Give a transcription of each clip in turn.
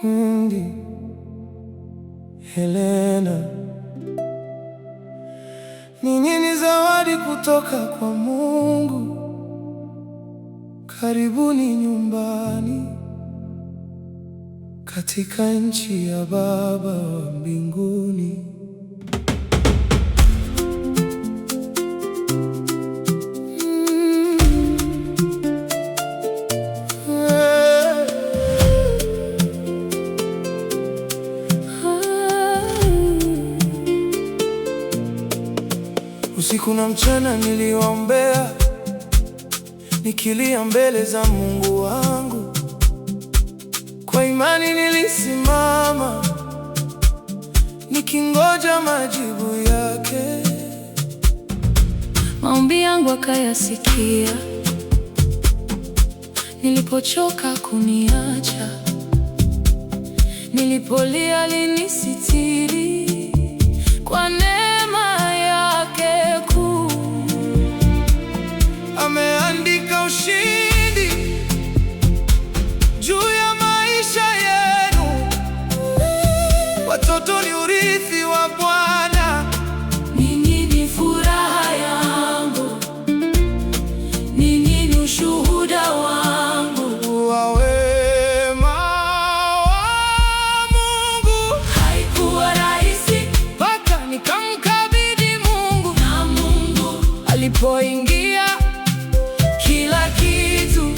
Ndi Helena, ninyi ni zawadi kutoka kwa Mungu. Karibuni nyumbani, katika nchi ya Baba wa mbinguni. Usiku na mchana niliwaombea, nikilia mbele za Mungu wangu. Kwa imani nilisimama, nikingoja majibu yake. Maombi yangu akayasikia, nilipochoka kuniacha, nilipolia alinisitiri kwa neema yake kuu. Ameandika ushindi juu ya maisha yenu. Watoto ni urithi wa Bwana. Ninyi ni furaha yangu, ninyi ni ushuhuda wangu wa wema wa Mungu. Haikuwa rahisi mpaka nikamkabidhi Mungu, na Mungu alipoingia kila kitu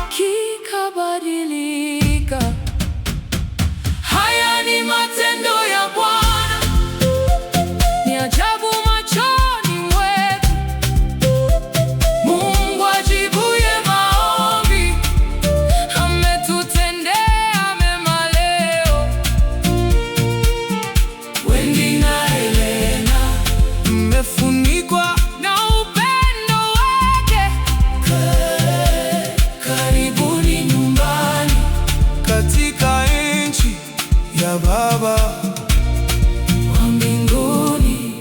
kikabadilika. Haya ni matendo ya Bwana, ni ajabu machoni mwetu. Mungu ajibuye maombi, ametutendea mema leo. Wendi na Helena, mmefunikwa na upendo wake. karibuni nyumbani, Katika nchi ya Baba wa mbinguni.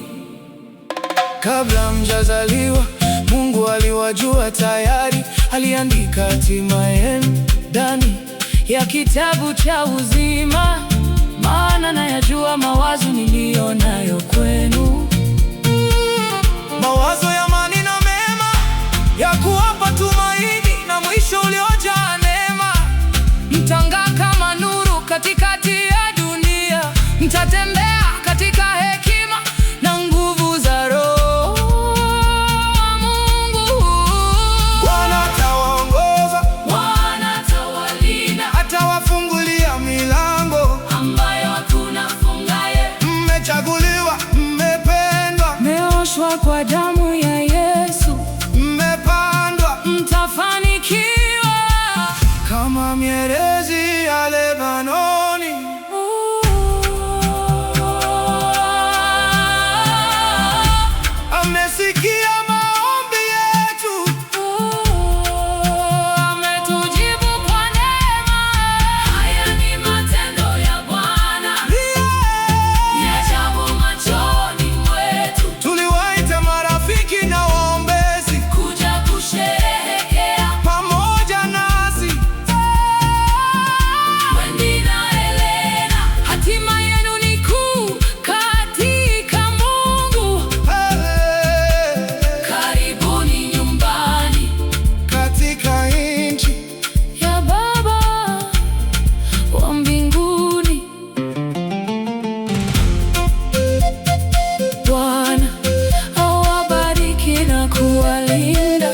kabla mjazaliwa, Mungu aliwajua tayari. Aliandika hatima yenu ndani Ya kitabu cha uzima, maana nayajua mawazo niliyo nayo kwenu. mawazo ya amani na mema, ya kuwapa tumaini na mwisho uliojaa neema. Mtang'aa kama nuru katikati ya dunia, mtatembea katika hekima na nguvu za Roho wa Mungu. Bwana atawaongoza, Bwana atawalinda, atawafungulia milango. ambayo hakuna fungaye. Mmechaguliwa, mmependwa, Mmeoshwa kwa damu ya Yesu, mmepandwa mtafanikiwa kama mierezi ya Lebanoni. Amesikia maombi yetu, ametujibu kwa neema. Haya ni matendo ya Bwana, ni ajabu machoni mwetu. tuliwaita marafiki na waombezi Kuja kusherehekea pamoja nasi. Wendi na Helena, hatima yenu ni kuu katika Mungu. Karibuni nyumbani Katika nchi ya Baba wa mbinguni. Bwana awabariki na kuwalinda,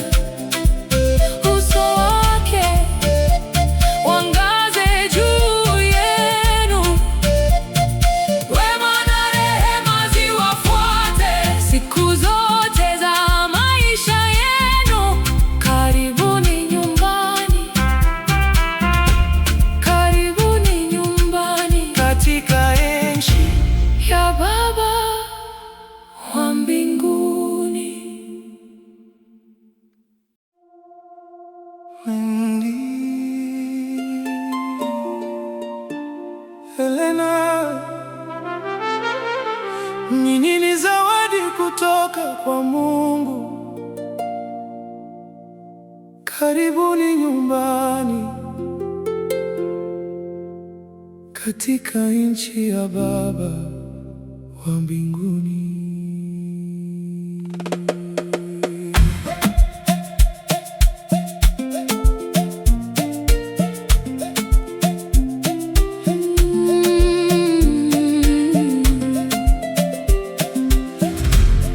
uso wake uangaze juu yenu. Wema na rehema ziwafuate siku zote za maisha yenu. Karibuni nyumbani, karibuni nyumbani katika nchi ya Baba wa mbinguni. Wendi Helena, nyinyi ni zawadi kutoka kwa Mungu. Karibuni nyumbani, katika nchi ya Baba wa mbinguni.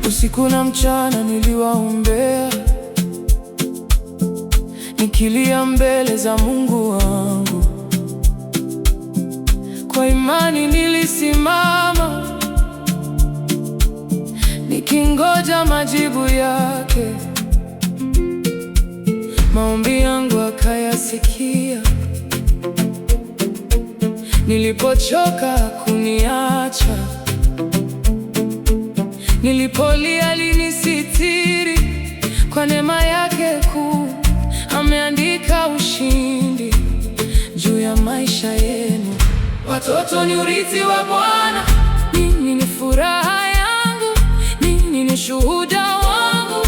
Usiku na mchana niliwaombea, nikilia mbele za Mungu wangu. Kwa imani nilisimama, nikingoja majibu yake. Maombi yangu akayasikia, nilipochoka kuniacha. Nilipolia alinisitiri, kwa neema yake kuu ameandika ushindi juu ya maisha yenu. Watoto ni urithi wa Bwana, ninyi ni furaha yangu, ninyi ni shuhuda wangu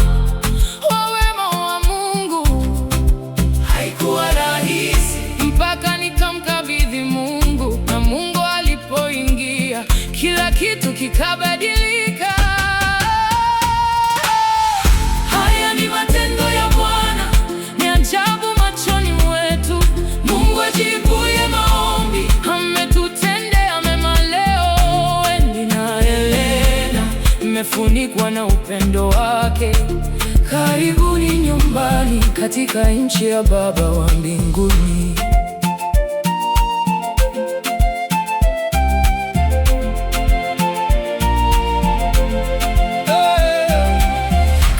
wa wema wa Mungu. Haikuwa rahisi mpaka nikamkabidhi Mungu, na Mungu alipoingia kila kitu kikabadilika. Haya ni matendo ya Bwana, ni ajabu machoni mwetu. Mungu ajibuye maombi, ametutendea mema leo. Wendy na Helena mmefunikwa na upendo wake. Karibuni nyumbani katika nchi ya Baba wa mbinguni.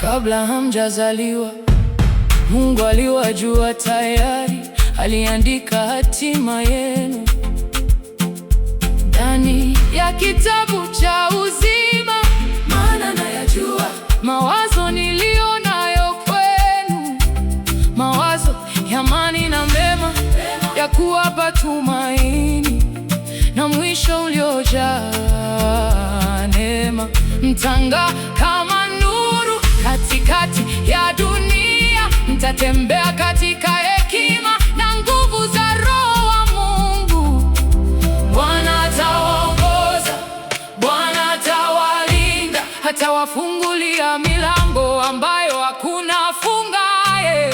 Kabla hamjazaliwa, Mungu aliwajua tayari, aliandika hatima yenu ndani ya kitabu cha uzima. Maana nayajua mawazo niliyo nayo kwenu, mawazo ya amani na mema, ya kuwapa tumaini na mwisho uliojaa neema. Mtang'aa kama nuru katikati ya dunia, mtatembea katika hekima na nguvu za Roho wa Mungu. Bwana atawaongoza, Bwana atawalinda, atawafungulia milango ambayo hakuna afungaye.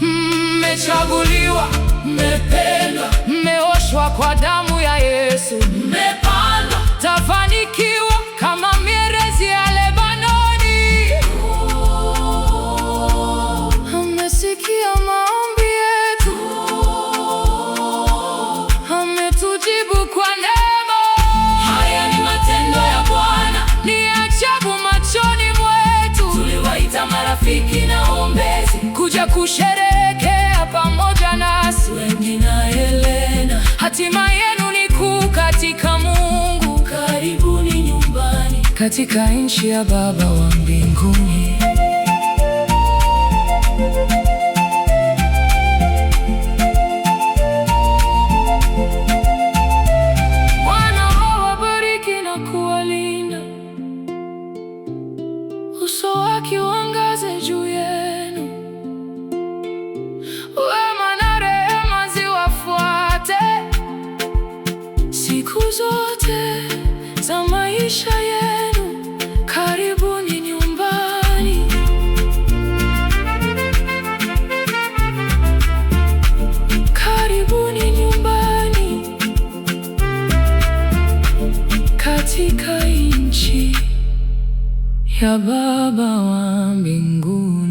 Mmechaguliwa, mmependwa, mmeoshwa kwa damu ya Yesu, mmepandwa, tafanikiwa kama mierezi ya Lebanoni. Amesikia maombi yetu, ametujibu kwa neema. Haya ni matendo ya Bwana, ni ajabu machoni mwetu. Tuliwaita marafiki na waombezi kuja kusherehekea pamoja nasi. Wendy na Helena, hatima yenu ni kuu katika Mungu. Karibuni nyumbani katika nchi ya Baba wa mbinguni. Bwana awabariki na kuwalinda, uso wake uangaze juu yenu, wema na rehema ziwafuate siku zote za maisha yenu. Karibuni nyumbani. Karibuni nyumbani katika nchi ya Baba wa mbinguni.